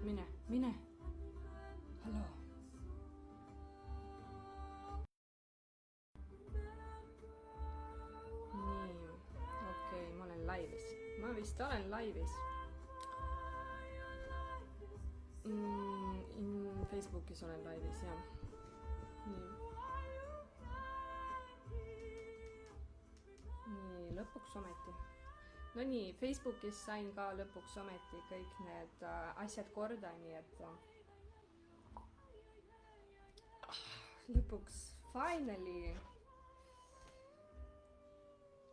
mine. Hallo. Nii, okei, ma olen laivis. Ma vist olen laivis. Facebookis olen laivis, jah. Nii, lõpuks ometi. No nii, Facebookis sain ka lõpuks ometi kõik need asjad korda, nii et lõpuks finally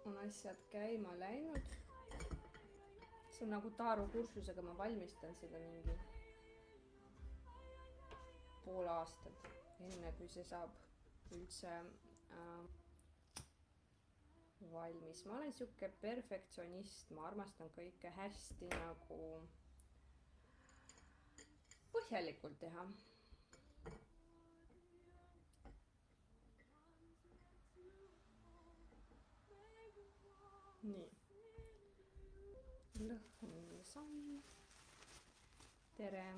on asjad käima läinud. See on nagu Taaru kursusega, ma valmistan seda mingi pool aastat, enne kui see saab üldse valmis. Ma olen siuke perfektsionist, ma armastan kõike hästi nagu põhjalikult teha. Nii. Lõhn. Tere.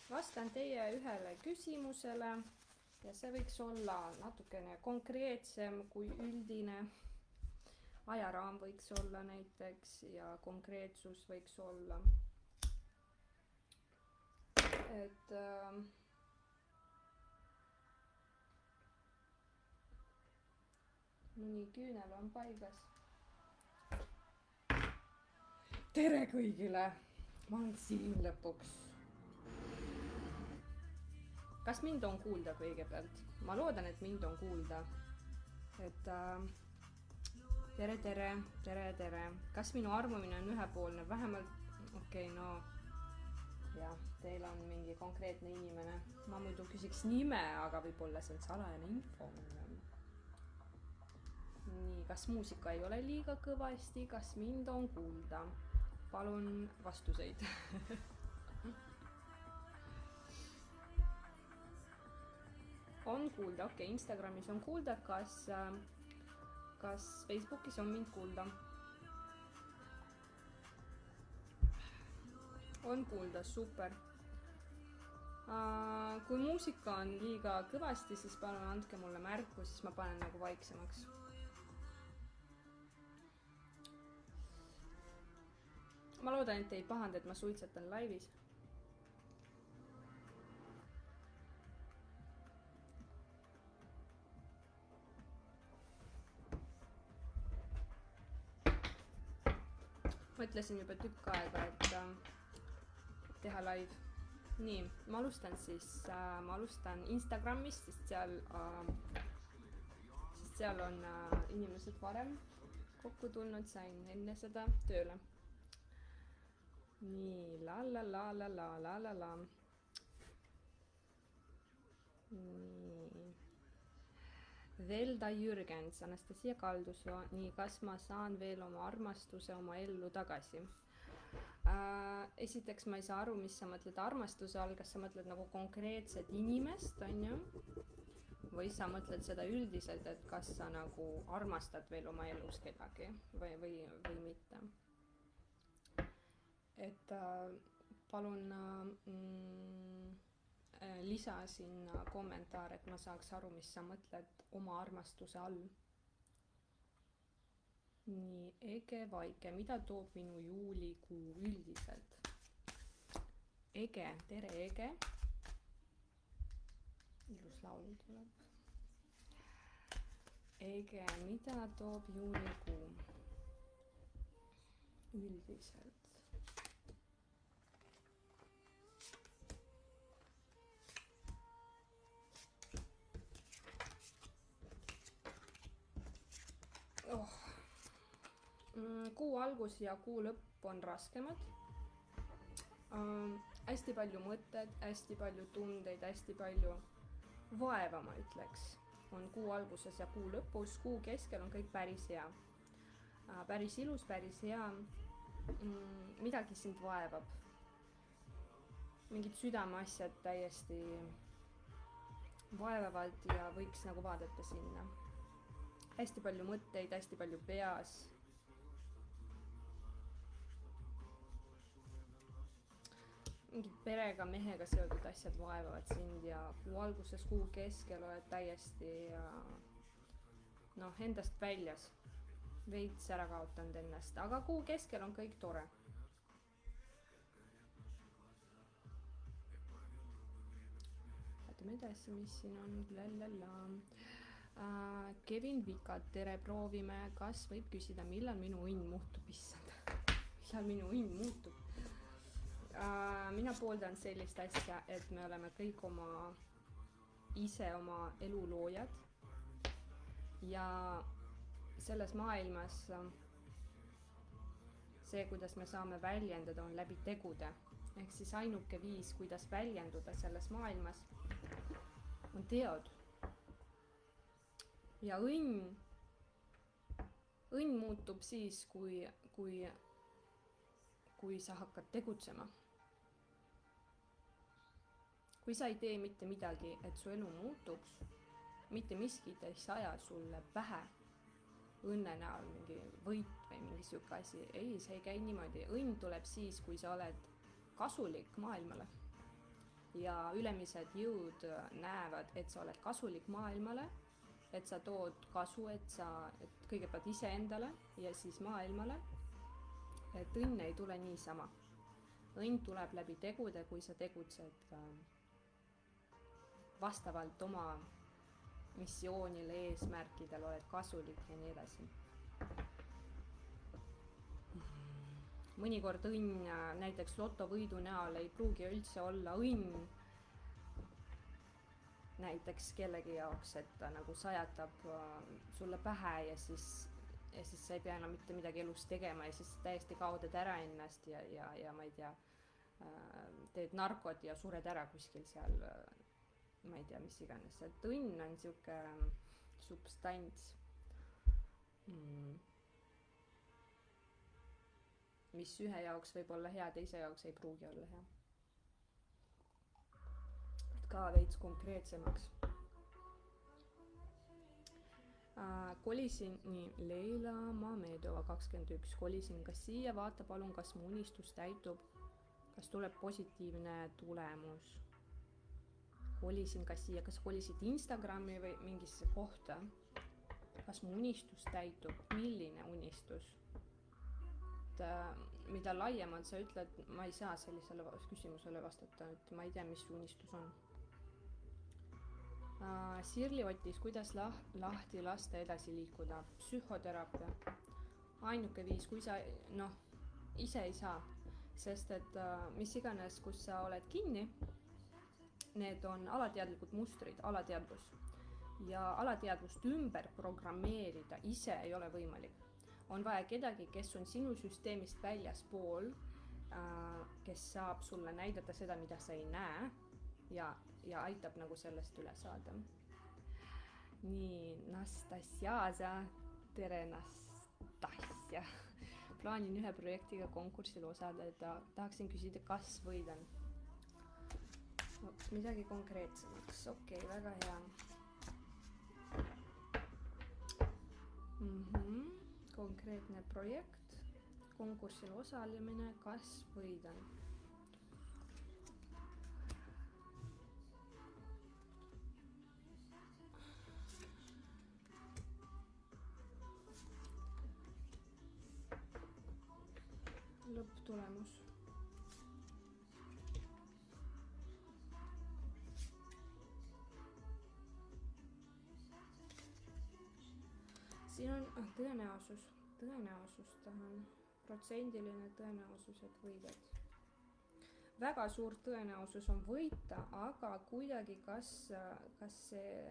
Vastan teie ühele küsimusele ja see võiks olla natukene konkreetsem kui üldine. Ajaraam võiks olla näiteks ja konkreetsus võiks olla. Et nii, küünel on paigas. Tere kõigile! Ma olen siin lõpuks. Kas mind on kuulda kõigepealt? Ma loodan, et mind on kuulda. Et tere. Kas minu armumine on ühepoolne? Vähemalt, okei, no jah, teil on mingi konkreetne inimene. Ma muidu küsiks nime, aga võib-olla see on salajane info. Nii, kas muusika ei ole liiga kõvasti? Kas mind on kuulda? Palun vastuseid. On kuulda, okei, Instagramis on kuulda, kas Facebookis on mind kuulda? On kuulda, super. Kui muusika on liiga kõvasti, siis palun andke mulle märku, siis ma panen nagu vaiksemaks. Ma loodan, et ei pahanda, et ma suitsetan laivis. Mõtlesin juba tükk aega, et teha live. Nii, ma alustan Instagramist, sest seal on inimesed varem kokku tulnud, sain enne seda tööle. Nii, la. Nii. Velda Jürgens, Anastasia Kaldusoo. Nii, kas ma saan veel oma armastuse oma ellu tagasi? Esiteks ma ei saa aru, mis sa mõtled armastuse all, kas sa mõtled nagu konkreetset inimest, on ju? Või sa mõtled seda üldiselt, et kas sa nagu armastad veel oma elus kedagi või mitte? Et palun lisa sinna kommentaar, et ma saaks aru, mis sa mõtled oma armastuse all. Nii, Ege Vaike, mida toob minu juulikuu üldiselt? Ege, tere Ege. Ilus laul tuleb. Ege, mida toob juulikuu üldiselt? Kuu algus ja kuu lõpp on raskemad. Hästi palju mõtted, hästi palju tundeid, hästi palju vaeva, ma ütleks, on kuu alguses ja kuu lõpus. Kuu keskel on kõik päris hea. Päris ilus, päris hea. Midagi sind vaevab. Mingid südameasjad täiesti vaevavad ja võiks nagu vaadata sinna. Hästi palju mõtteid, hästi palju peas. mingid perega, mehega seotud asjad vaevavad sind ja kuu alguses, kuu keskel oled täiesti endast väljas, veits ära kaotanud ennast, aga kuu keskel on kõik tore. Vaatame edasi, mis siin on. Kevin Vikad, tere, proovime, kas võib küsida, millal minu õnn muutub, issand, millal minu õnn muutub? Mina pooldan sellist asja, et me oleme kõik ise oma elu loojad ja selles maailmas see, kuidas me saame väljendada, on läbi tegude. Ehk siis ainuke viis, kuidas väljenduda selles maailmas, on teod. Ja õnn muutub siis, kui sa hakkad tegutsema. Kui sa ei tee mitte midagi, et su elu muutuks, mitte miskit ei saja sulle pähe õnne näol mingi võit või mingi siuke asi. Ei, see ei käi niimoodi. Õnn tuleb siis, kui sa oled kasulik maailmale. Ja ülemised jõud näevad, et sa oled kasulik maailmale, et sa tood kasu, et kõigepealt iseendale ja siis maailmale. Et õnn ei tule niisama. Õnn tuleb läbi tegude, kui sa tegutsed vastavalt oma missioonile, eesmärkidel, oled kasulik ja nii edasi. Mõnikord õnn näiteks lotovõidu näol ei pruugi üldse olla õnn näiteks kellegi jaoks, et ta nagu sajatab sulle pähe ja siis sa ei pea enam mitte midagi elus tegema ja siis täiesti kaodad ära ennast ja ma ei tea, teed narkot ja sured ära kuskil seal, ma ei tea, mis iganes. Et õnn on siuke substants, mis ühe jaoks võib olla hea, teise jaoks ei pruugi olla hea. Et ka veits konkreetsemaks. Kolisin, nii, Leila Mamedova 21, kolisin ka siia, vaata palun, kas mu unistus täitub, kas tuleb positiivne tulemus. Kolisin ka siia, kas kolisid Instagrami või mingisse kohta, kas mu unistus täitub, milline unistus? Mida laiemalt sa ütled, ma ei saa sellisele küsimusele vastata, et ma ei tea, mis unistus on. Sirli Otis, kuidas lahti lasta edasi liikuda? Psühhoteraapia. Ainuke viis, kui sa ise ei saa, sest et mis iganes, kus sa oled kinni, need on alateadlikud mustrid, alateadvus. Ja alateadvust ümber programmeerida ise ei ole võimalik. On vaja kedagi, kes on sinu süsteemist väljaspool, kes saab sulle näidata seda, mida sa ei näe ja aitab nagu sellest üle saada. Nii, Nastasja, tere Nastasja. Plaanin ühe projektiga konkursil osaleda, tahaksin küsida, kas võidan. Midagi konkreetsemaks, okei, väga hea. Konkreetne projekt, konkursil osalemine, kas võidan. Lõpptulemus. Siin on tõenäosus tahan, protsendiline tõenäosus, et võidad. Väga suur tõenäosus on võita, aga kuidagi kas see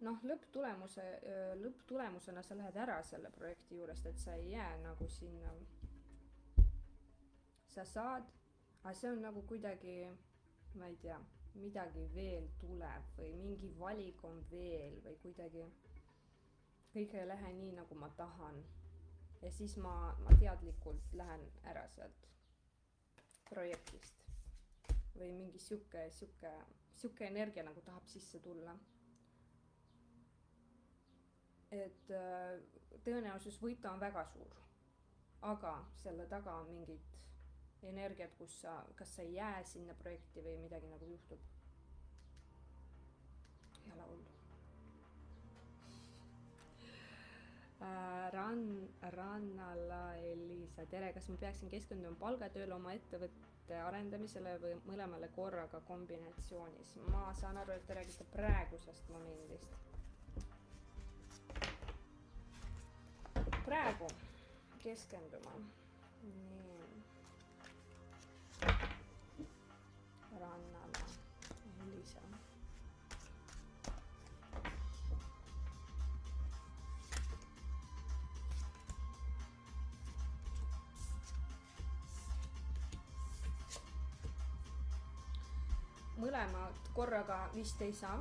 lõpptulemusena sa lähed ära selle projekti juurest, et sa ei jää nagu sinna. Sa saad, aga see on nagu kuidagi, ma ei tea, midagi veel tuleb või mingi valik on veel või kuidagi kõik ei lähe nii, nagu ma tahan. Ja siis ma teadlikult lähen ära sealt projektist. Või mingi siuke energia nagu tahab sisse tulla. Et tõenäosus võita on väga suur. Aga selle taga on mingid energiat, kus kas sa ei jää sinna projekti või midagi nagu juhtub. ei ole hullu. Rannala Elisa, tere, kas ma peaksin keskenduma palgatööle, oma ettevõtte arendamisele või mõlemale korraga kombinatsioonis? Ma saan aru, et te räägite praegusest momendist. Praegu keskenduma. Nii. Rannala Elisa. Mõlemad korraga vist ei saa.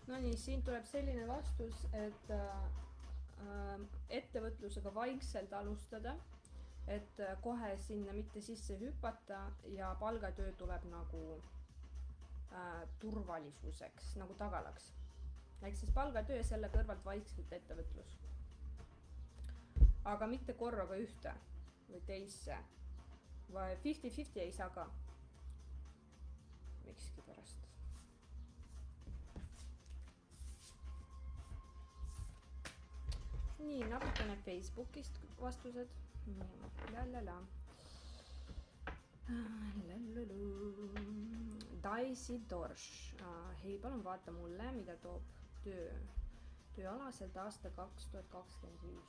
No nii, siin tuleb selline vastus, et ettevõtlusega vaikselt alustada, et kohe sinna mitte sisse hüpata ja palgatöö tuleb nagu turvalisuseks, nagu tagalaks. Ehk siis palgatöö selle kõrvalt vaikselt ettevõtlus. Aga mitte korraga ühte või teisse. Või 50-50 ei saa ka. Mikski pärast. Nii, natukene Facebookist vastused. Daisy Dorš. Hei, palun vaata mulle, mida toob tööalaselt aasta 2025.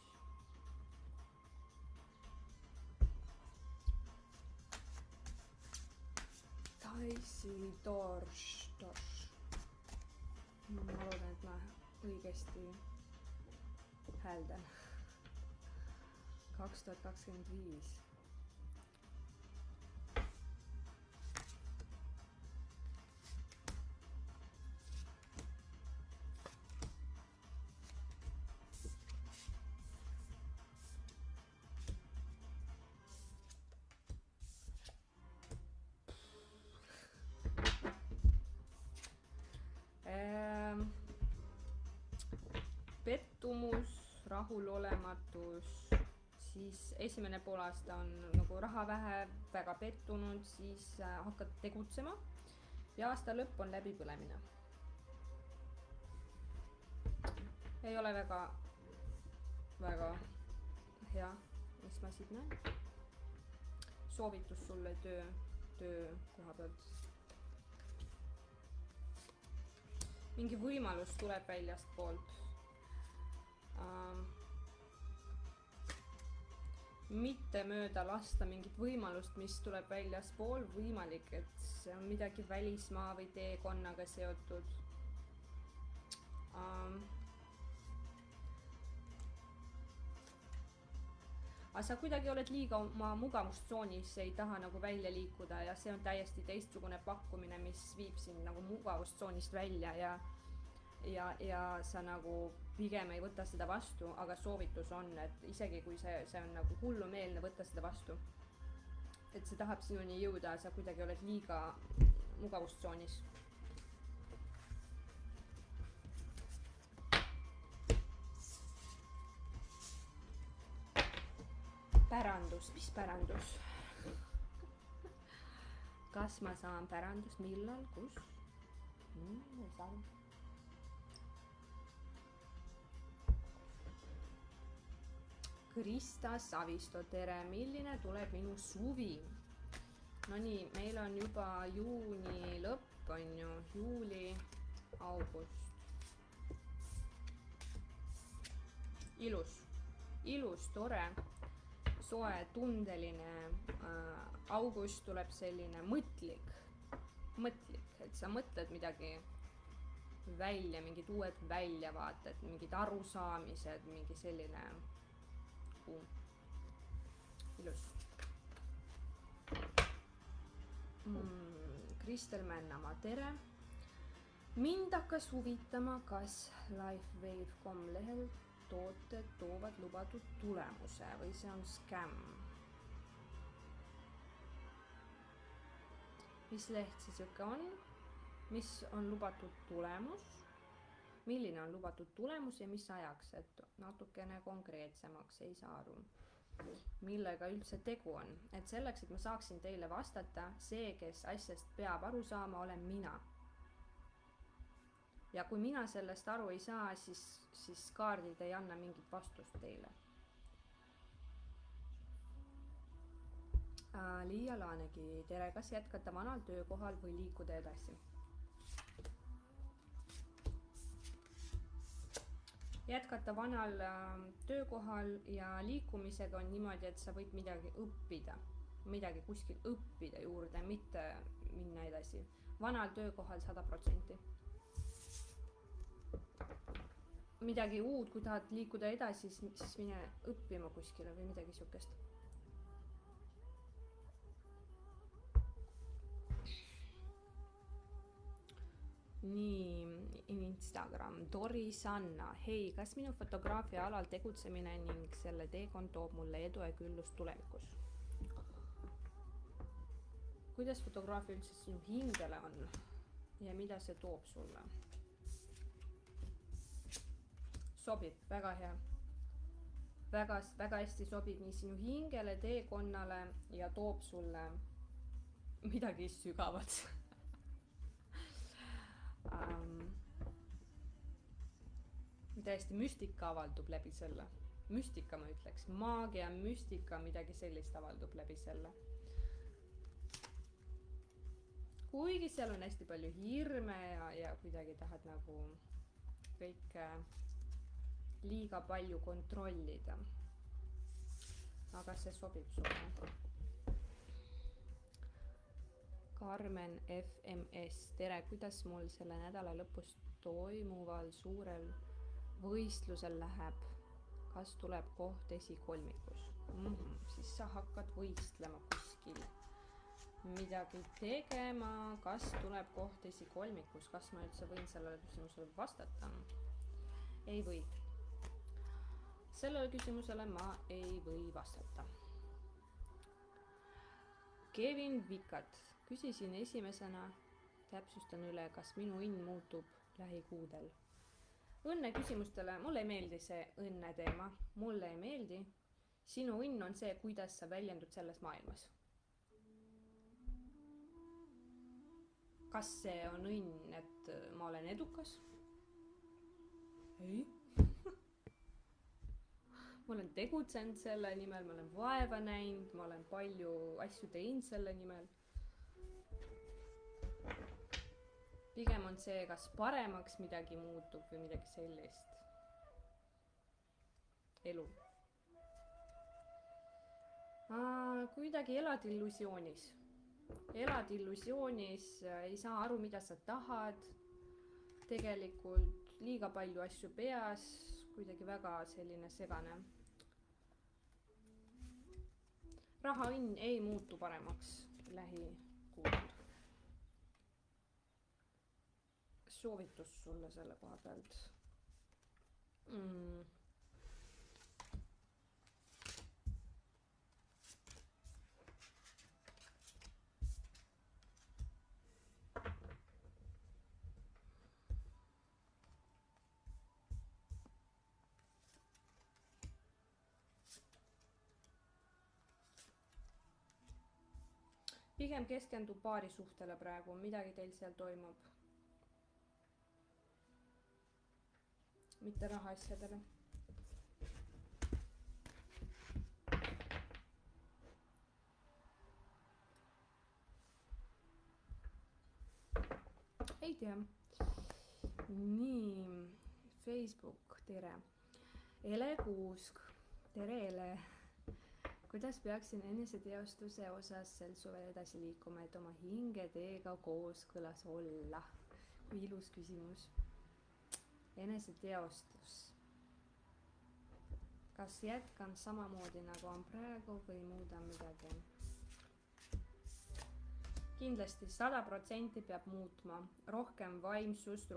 Daisy Dorš. Ma loodan, et ma õigesti hääldan. 2025. Pettumus, rahulolematus, siis esimene poolaasta on nagu raha vähe, väga pettunud, siis hakkad tegutsema ja aasta lõpp on läbipõlemine. Ei ole väga hea, mis ma siit näen. Soovitus sulle töö koha pealt. Mingi võimalus tuleb väljast poolt. Mitte mööda lasta mingit võimalust, mis tuleb väljaspool, võimalik, et see on midagi välismaa või teekonnaga seotud. Aga sa kuidagi oled liiga oma mugavustsoonis, ei taha nagu välja liikuda ja see on täiesti teistsugune pakkumine, mis viib sind nagu mugavustsoonist välja ja sa nagu pigem ei võta seda vastu, aga soovitus on, et isegi kui see on nagu hullumeelne võtta seda vastu, et see tahab sinuni jõuda, sa kuidagi oled liiga mugavustsoonis. Pärandus, mis pärandus? Kas ma saan pärandust, millal, kus? Ei saa. Krista Savisto, tere, milline tuleb minu suvi? No nii, meil on juba juuni lõpp, on ju, juuli, august. Ilus, tore, soe, tundeline. August tuleb selline mõtlik, et sa mõtled midagi välja, mingid uued väljavaated, mingid arusaamised, mingi selline ilus. Kristel Männamaa, tere. mind hakkas huvitama, kas lifewave.com lehel tooted toovad lubatud tulemuse või see on skämm. Mis leht see siuke on? Mis on lubatud tulemus? Milline on lubatud tulemus ja mis ajaks, et natukene konkreetsemaks ei saa aru, millega üldse tegu on. Et selleks, et ma saaksin teile vastata, see, kes asjast peab aru saama, olen mina. Ja kui mina sellest aru ei saa, siis kaardid ei anna mingit vastust teile. Liia Laanegi, tere, kas jätkata vanal töökohal või liikuda edasi? Jätkata vanal töökohal ja liikumisega on niimoodi, et sa võid midagi õppida, midagi kuskil õppida juurde, mitte minna edasi. Vanal töökohal 100%. Midagi uud, kui tahad liikuda edasi, siis mine õppima kuskile või midagi siukest. Nii, Instagram, Doris Anna, hei, kas minu fotograafia alal tegutsemine ning selle teekond toob mulle edu ja küllust tulevikus? Kuidas fotograafia üldse sinu hingele on ja mida see toob sulle? Sobib, väga hea. Väga hästi sobib nii sinu hingele, teekonnale ja toob sulle midagi sügavat. Täiesti müstika avaldub läbi selle. Müstika ma ütleks, maagia, müstika, midagi sellist avaldub läbi selle. Kuigi seal on hästi palju hirme ja kuidagi tahad nagu kõike liiga palju kontrollida. Aga see sobib sulle. Karmen FMS, tere, kuidas mul selle nädala lõpus toimuval suurel võistlusel läheb? Kas tuleb koht esikolmikus? Siis sa hakkad võistlema kuskil. Midagi tegema, kas tuleb koht esikolmikus? Kas ma üldse võin sellele küsimusele vastata? Ei või. Sellele küsimusele ma ei või vastata. Kevin Vikat, küsisin esimesena, täpsustan üle, kas minu õnn muutub lähikuudel. Õnne küsimustele, mulle ei meeldi see õnne teema, mulle ei meeldi. Sinu õnn on see, kuidas sa väljendud selles maailmas. Kas see on õnn, et ma olen edukas? Ei. Ma olen tegutsenud selle nimel, ma olen vaeva näinud, ma olen palju asju teinud selle nimel. Pigem on see, kas paremaks midagi muutub või midagi sellist. Elu. Kuidagi elad illusioonis. Elad illusioonis, ei saa aru, mida sa tahad. Tegelikult liiga palju asju peas, kuidagi väga selline segane. Rahaõnn ei muutu paremaks lähikuudel. Soovitus sulle selle koha pealt. Pigem keskendub paari suhtele praegu, midagi teil seal toimub. Mitte rahaasjadele. Ei tea. Nii, Facebook, tere. Ele Kuusk, tere Ele. Kuidas peaksin eneseteostuse osas sel suvel edasi liikuma, et oma hinge teega kooskõlas olla? Kui ilus küsimus. Eneseteostus. Kas jätkan samamoodi nagu on praegu või muudan midagi? kindlasti 100% peab muutma, rohkem vaimsust,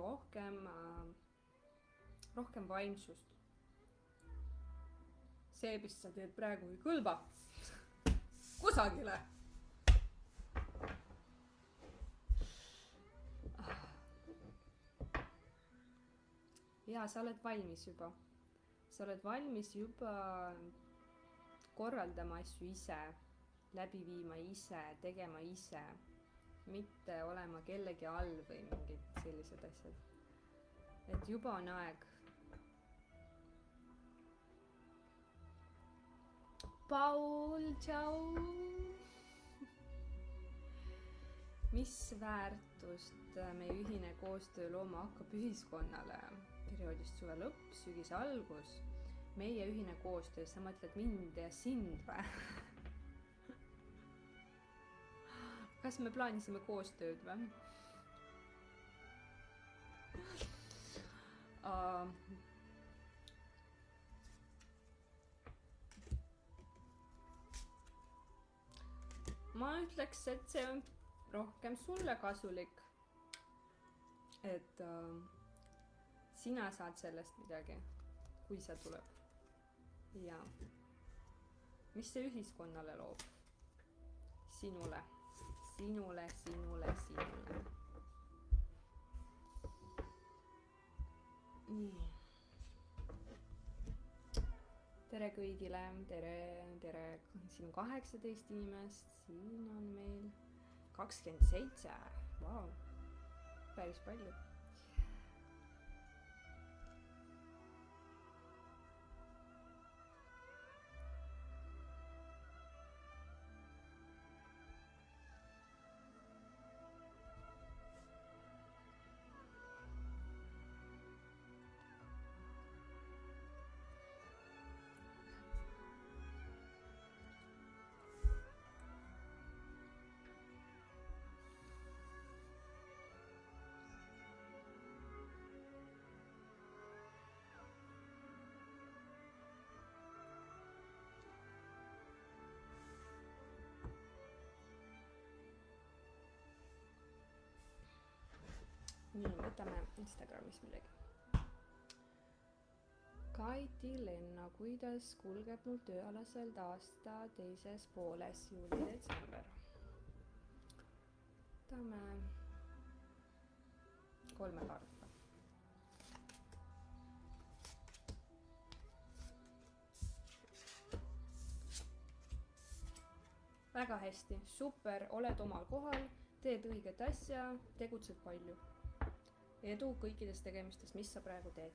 rohkem vaimsust. See, mis sa teed praegu, ei kõlba kusagile. Ja sa oled valmis juba. Sa oled valmis juba korraldama asju ise, läbi viima ise, tegema ise, mitte olema kellegi all või mingid sellised asjad. Et juba on aeg. Paul, tšau! Mis väärtust meie ühine koostöö looma hakkab ühiskonnale? Perioodist suve lõpp, sügise algus. Meie ühine koostöö, sa mõtled mind ja sind või? Kas me plaanisime koostööd või? Ma ütleks, et see on rohkem sulle kasulik. Et sina saad sellest midagi, kui see tuleb. Ja mis see ühiskonnale loob? Sinule. Nii. Tere kõigile, tere. Siin on 18 inimest, siin on meil 27. Vau, päris palju. Nii, võtame Instagramis midagi. Kaiti Lenna, kuidas kulgeb mul tööalaselt aasta teises pooles, juuli-detsember? Võtame 3 kaarta. Väga hästi, super, oled omal kohal, teed õiget asja, tegutsed palju. Edu kõikides tegemistes, mis sa praegu teed.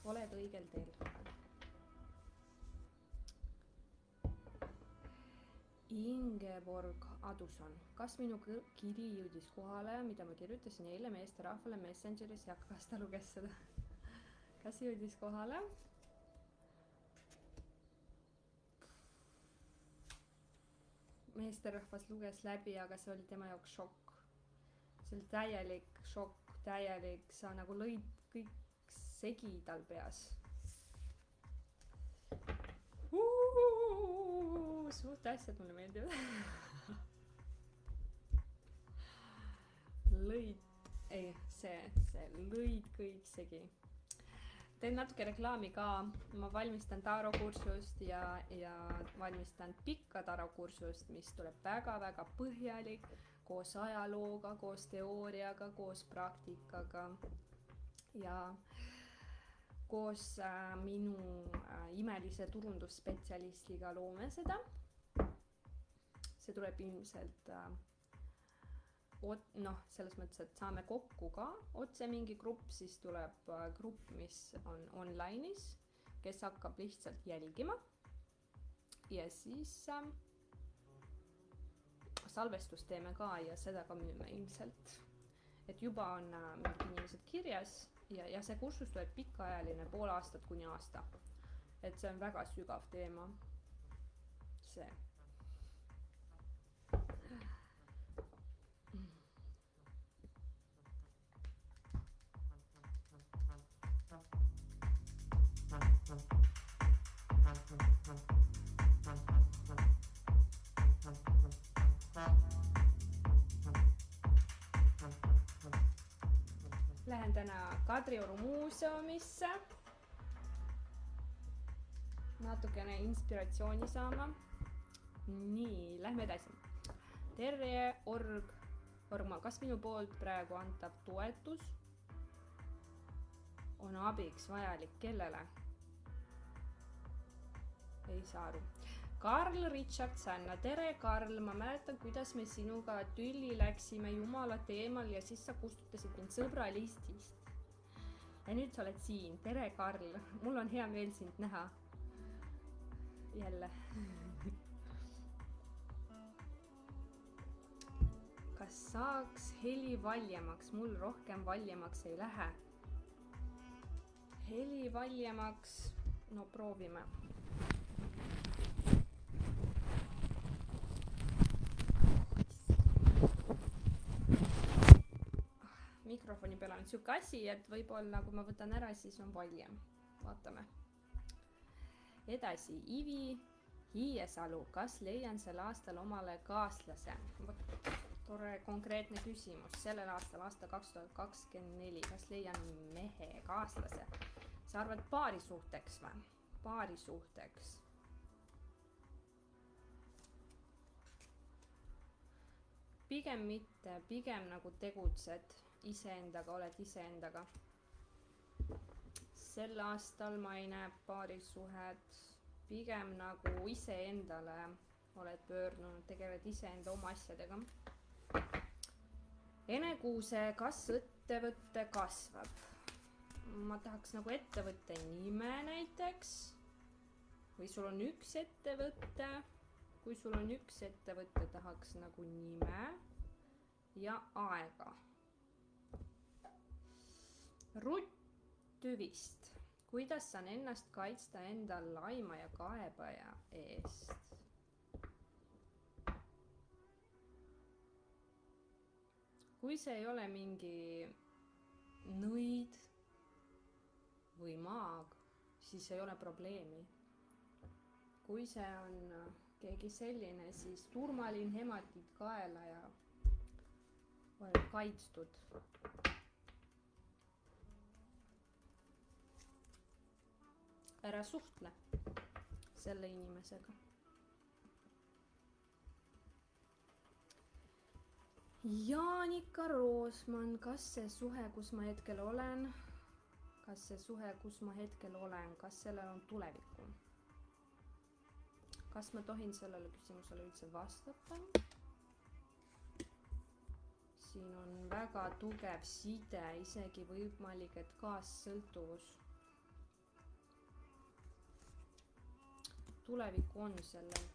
Oled õigel teel. Ingeborg Aduson. Kas minu kiri jõudis kohale, mida ma kirjutasin eile meesterahvale Messengeris ja kas ta luges seda? Kas jõudis kohale? Meesterahvas luges läbi, aga see oli tema jaoks šokk. See oli täielik šokk. Täielik, sa nagu lõid kõik segi tal peas. Suht asjad mulle meeldivad. See lõid kõik segi. Teen natuke reklaami ka. Ma valmistan Taro kursust ja valmistan pikka Taro kursust, mis tuleb väga-väga põhjalik. Koos ajalooga, koos teooriaga, koos praktikaga ja koos minu imelise turundusspetsialistiga loome seda. See tuleb ilmselt, selles mõttes, et saame kokku ka otse mingi grupp, siis tuleb grupp, mis on online'is, kes hakkab lihtsalt jälgima ja siis salvestust teeme ka ja seda ka müüme ilmselt. Et juba on mingid inimesed kirjas ja see kursus tuleb pikaajaline, pool aastat kuni aasta. Et see on väga sügav teema. See. lähen täna Kadrioru muuseumisse natukene inspiratsiooni saama. Nii, lähme edasi. Terje Orgma, kas minu poolt praegu antav toetus on abiks vajalik kellele? Ei saa aru. Karl Richard Sanna, tere Karl, ma mäletan, kuidas me sinuga tülli läksime jumala teemal ja siis sa kustutasid mind sõbralistist. Ja nüüd sa oled siin, tere Karl, mul on hea meel sind näha. Jälle. Kas saaks heli valjemaks? Mul rohkem valjemaks ei lähe. Heli valjemaks, no proovime. Mikrofoni peal on siuke asi, et võib-olla kui ma võtan ära, siis on valjem. Vaatame. Edasi, Ivi Hiiesalu, kas leian sel aastal omale kaaslase? Tore konkreetne küsimus. Sellel aastal, aasta 2024, kas leian mehe kaaslase? Sa arvad paarisuhteks või? Paarisuhteks. Pigem mitte, pigem nagu tegutsed iseendaga, oled iseendaga. Sel aastal ma ei näe paarisuhet, pigem nagu iseendale oled pöördunud, tegeled iseenda oma asjadega. Ene Kuuse, kas ettevõtte kasvab? Ma tahaks nagu ettevõtte nime näiteks. Või sul on üks ettevõtte. Kui sul on üks ettevõtte, tahaks nagu nime ja aega. Rutt Tüvist, kuidas saan ennast kaitsta enda laima ja kaebaja eest? Kui see ei ole mingi nõid või maag, siis ei ole probleemi. Kui see on keegi selline, siis turmalin hematid kaela ja oled kaitstud. Ära suhtle selle inimesega. Jaanika Roosman, kas see suhe, kus ma hetkel olen, kas sellel on tulevikku? Kas ma tohin sellele küsimusele üldse vastata? Siin on väga tugev side, isegi võimalik, et kaassõltuvus. Tulevikku on sellel.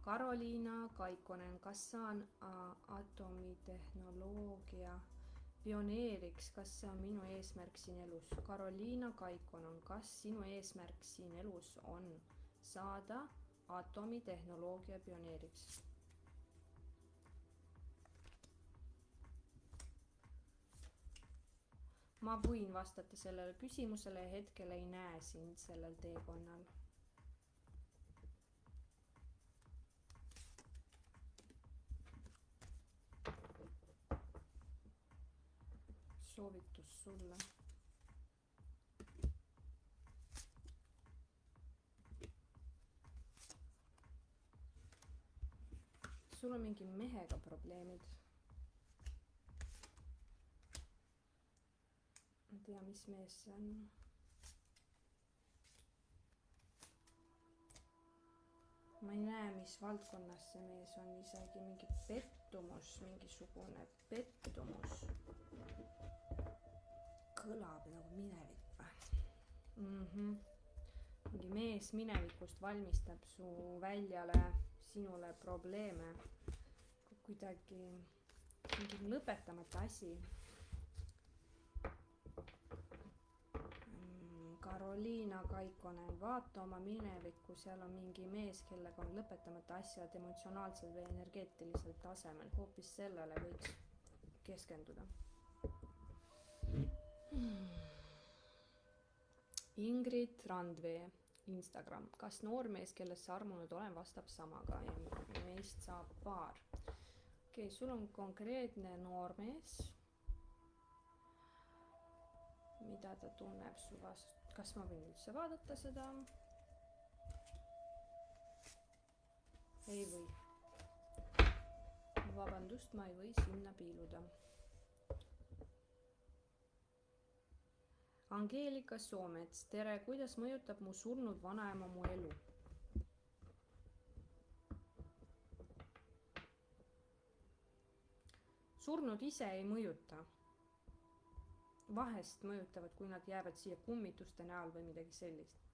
Karoliina Kaikonen, kas saan atomitehnoloogia pioneeriks, kas see on minu eesmärk siin elus? Karoliina Kaikonen, kas sinu eesmärk siin elus on saada atomitehnoloogia pioneeriks? Ma võin vastata sellele küsimusele, hetkel ei näe sind sellel teekonnal. Soovitus sulle. Sul on mingi mehega probleemid. Ma ei tea, mis mees see on. Ma ei näe, mis valdkonnas see mees on, isegi mingi pettumus, mingisugune pettumus. Kõlab nagu minevik või? Mingi mees minevikust valmistab su väljale sinule probleeme. Kuidagi mingi lõpetamata asi. Karoliina Kaikonen, vaata oma minevikku, seal on mingi mees, kellega on lõpetamata asjad emotsionaalsel või energeetilisel tasemel. Hoopis sellele võiks keskenduda. Ingrid Randvee, Instagram. Kas noormees, kellest sa armunud olen, vastab samaga ja meist saab paar? okei, sul on konkreetne noormees, mida ta tunneb su vastu. Kas ma võin üldse vaadata seda? Ei või. Vabandust, ma ei või sinna piiluda. Angeelika Soomets, tere, kuidas mõjutab mu surnud vanaema mu elu? Surnud ise ei mõjuta. Vahest mõjutavad, kui nad jäävad siia kummituste näol või midagi sellist.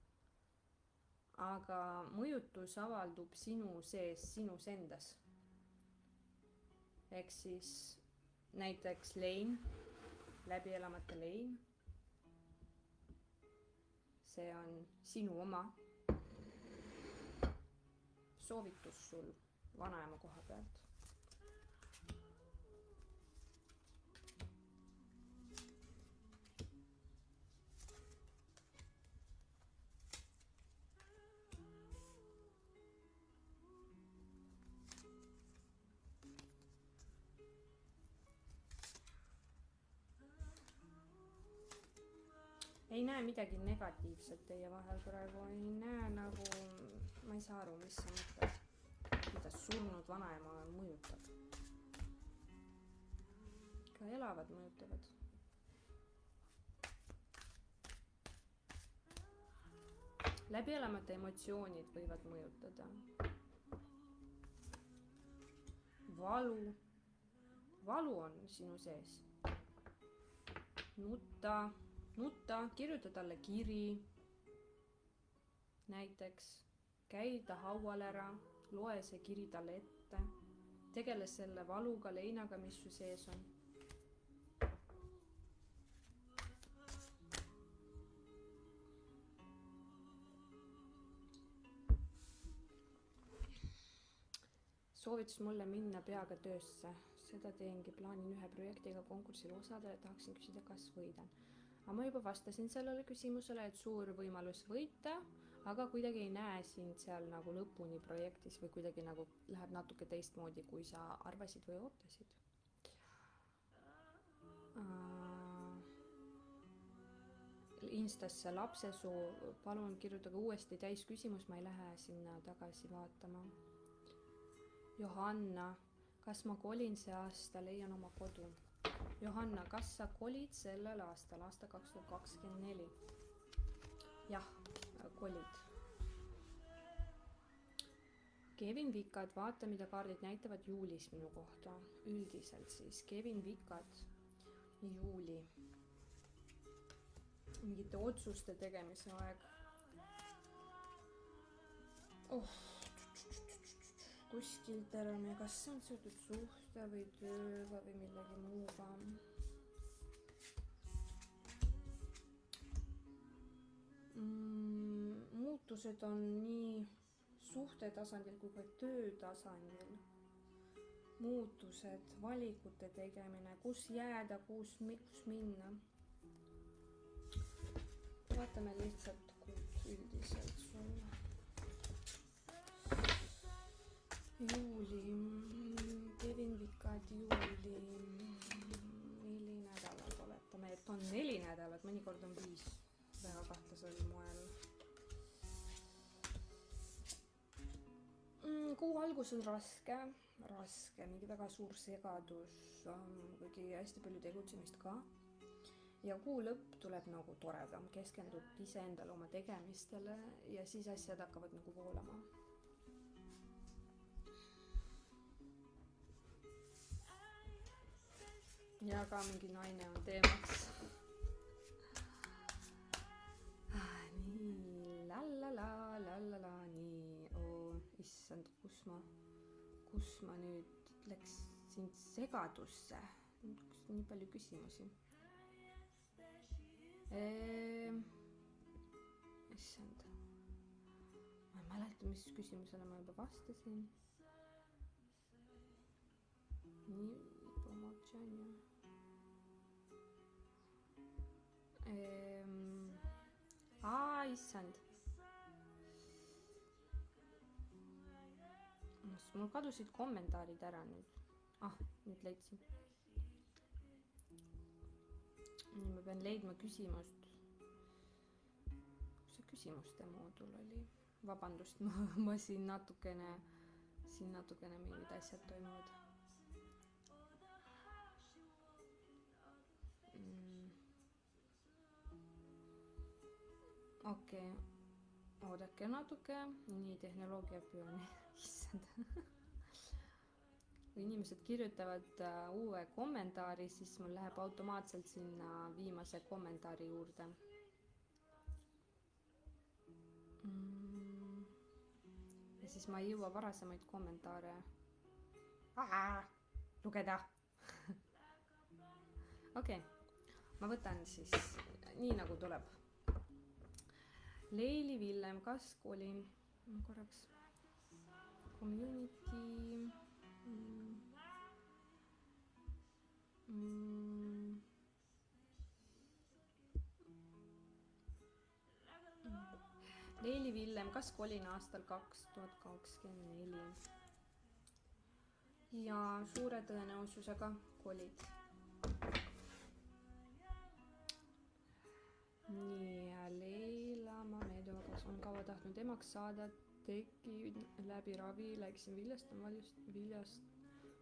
Aga mõjutus avaldub sinu sees, sinus endas. Ehk siis näiteks lein, läbi elamata lein. See on sinu oma soovitus sul vanaema koha pealt. Ei näe midagi negatiivset teie vahel praegu, ei näe nagu, ma ei saa aru, mis sa mõtled, mida surnud vanaema mõjutab. Ka elavad mõjutavad. Läbi elamata emotsioonid võivad mõjutada. Valu on sinu sees. Nutta, kirjuta talle kiri, näiteks käi ta haual ära, loe see kiri talle ette, tegele selle valuga, leinaga, mis su sees on. Soovitus mulle minna peaga töösse, seda teengi, plaanin ühe projektiga konkursil osadele, tahaksin küsida, kas võidan. Aga ma juba vastasin sellele küsimusele, et suur võimalus võita, aga kuidagi ei näe sind seal nagu lõpuni projektis või kuidagi nagu läheb natuke teistmoodi, kui sa arvasid või ootasid. Instasse lapsesuu, palun kirjutage uuesti täis küsimus, ma ei lähe sinna tagasi vaatama. Johanna, kas ma kolin see aasta, leian oma kodu? Johanna, kas sa kolid sellel aastal, aasta 2024? Jah, kolid. Kevin Vikad, vaata, mida kaardid näitavad juulis minu kohta. Üldiselt siis Kevin Vikad, juuli. Mingite otsuste tegemise aeg. Kuskilt elame, kas see on seotud suhte või tööga või millegi muuga. Muutused on nii suhte tasandil kui ka töö tasandil. Muutused, valikute tegemine, kus jääda, kus minna. Vaatame lihtsalt üldiselt sulle. Juuli, Kevin Vikad, juuli, 4 nädalat oletame, et on 4 nädalat, mõnikord on 5 väga kahtlasel moel. Kuu algus on raske, mingi väga suur segadus, kuigi hästi palju tegutsemist ka. Ja kuu lõpp tuleb nagu toredam, keskendud iseendale oma tegemistele ja siis asjad hakkavad nagu voolama. Ja ka mingi naine on teemaks. Nii, lalala, nii, issand, kus ma nüüd läksin segadusse, nii palju küsimusi. Issand, ma ei mäleta, mis küsimusele ma juba vastasin. Nii, pomolčanje. Issand. Mul kadusid kommentaarid ära nüüd. Nüüd leidsin. Nii, ma pean leidma küsimust. Kus see küsimuste moodul oli? Vabandust, ma siin natukene mingid asjad toimuvad. Okei. Oodake natuke. Nii, tehnoloogia piooni. Issand. Kui inimesed kirjutavad uue kommentaari, siis mul läheb automaatselt sinna viimase kommentaari juurde. Ja siis ma ei jõua varasemaid kommentaare lugeda. Okei, ma võtan siis nii nagu tuleb. Leili Villem, kas kolin korraks community Leili Villem, kas kolin aastal 2024? Ja suure tõenäosusega kolid. Nii, Leila Mamedova, kas on kaua tahtnud emaks saada? Tegin läbi ravi, läksin viljast.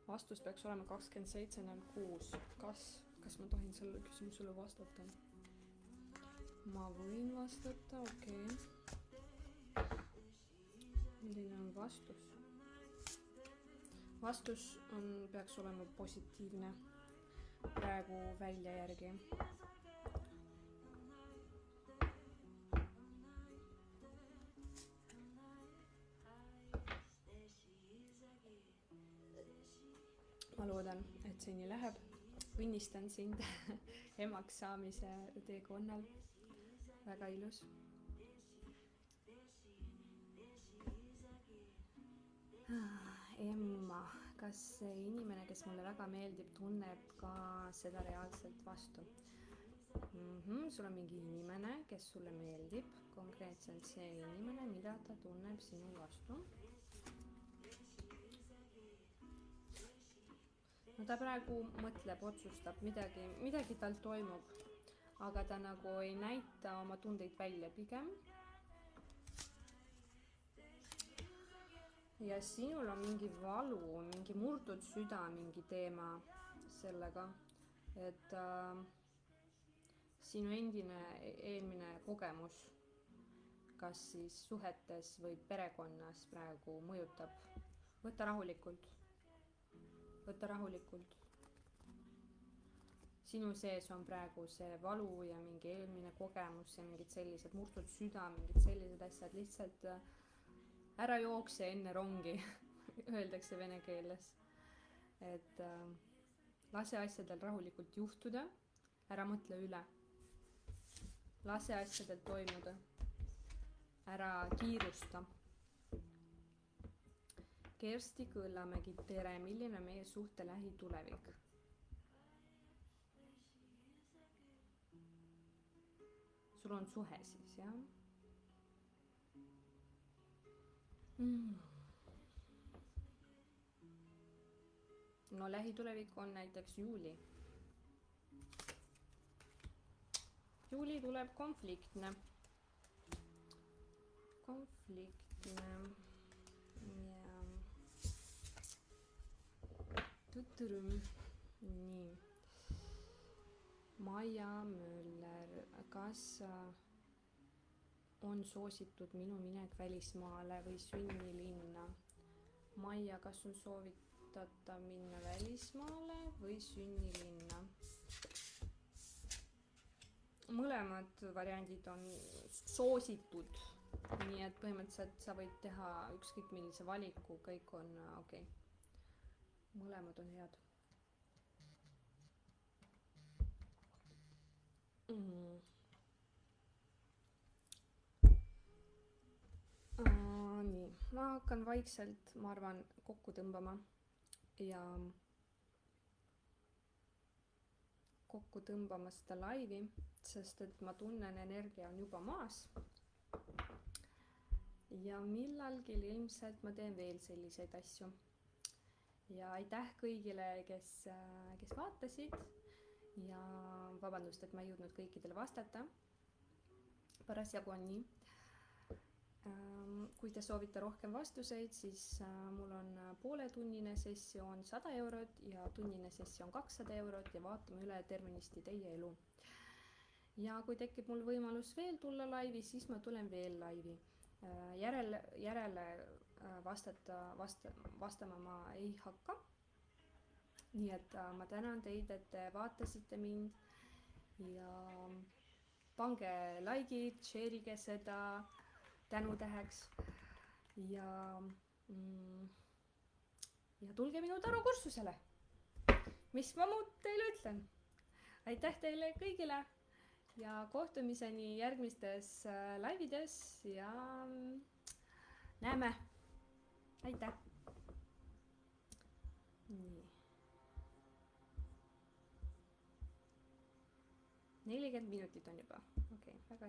Vastus peaks olema 27.06. Kas ma tohin sellele küsimusele vastata? Ma võin vastata, okei. Milline on vastus? Vastus peaks olema positiivne praegu välja järgi. Ma loodan, et see nii läheb. Õnnistan sind emaks saamise teekonnal. Väga ilus. Emma, kas see inimene, kes mulle väga meeldib, tunneb ka seda reaalselt vastu? Sul on mingi inimene, kes sulle meeldib, konkreetselt see inimene, mida ta tunneb sinu vastu. No ta praegu mõtleb, otsustab, midagi tal toimub, aga ta nagu ei näita oma tundeid välja pigem. Ja sinul on mingi valu, mingi murdud süda, mingi teema sellega, et sinu eelmine kogemus, kas siis suhetes või perekonnas praegu mõjutab. Võta rahulikult. Sinu sees on praegu see valu ja mingi eelmine kogemus ja mingid sellised murdud süda, mingid sellised asjad, lihtsalt ära jookse enne rongi, öeldakse vene keeles. Et lase asjadel rahulikult juhtuda, ära mõtle üle. Lase asjadel toimuda, ära kiirusta. Kersti Kõllamägi, tere, milline on meie suhte lähitulevik? Sul on suhe siis, jah? No lähitulevik on näiteks juuli. Juuli tuleb konfliktne. Nii. Maia Möller, kas on soositud minu minek välismaale või sünnilinna? Maia, kas on soovitata minna välismaale või sünnilinna? Mõlemad variandid on soositud, nii et põhimõtteliselt sa võid teha ükskõik millise valiku, kõik on okei. Mõlemad on head. Nii, ma hakkan vaikselt, ma arvan, kokku tõmbama seda laivi, sest et ma tunnen, energia on juba maas. Ja millalgi ilmselt ma teen veel selliseid asju. ja aitäh kõigile, kes vaatasid ja vabandust, et ma ei jõudnud kõikidele vastata. Parasjagu on nii. Kui te soovite rohkem vastuseid, siis mul on pooletunnine sessioon 100 eurot ja tunnine sessioon 200 eurot ja vaatame üle tervenisti teie elu. Ja kui tekib mul võimalus veel tulla laivi, siis ma tulen veel laivi. Järele vastama ma ei hakka. Nii et ma tänan teid, et te vaatasite mind ja pange like'id, share'ige seda tänutäheks ja tulge minu tarokursusele. Mis ma muud teile ütlen? Aitäh teile kõigile ja kohtumiseni järgmistes laivides ja näeme. Aitäh. Nii. 40 minutit on juba. Okei, väga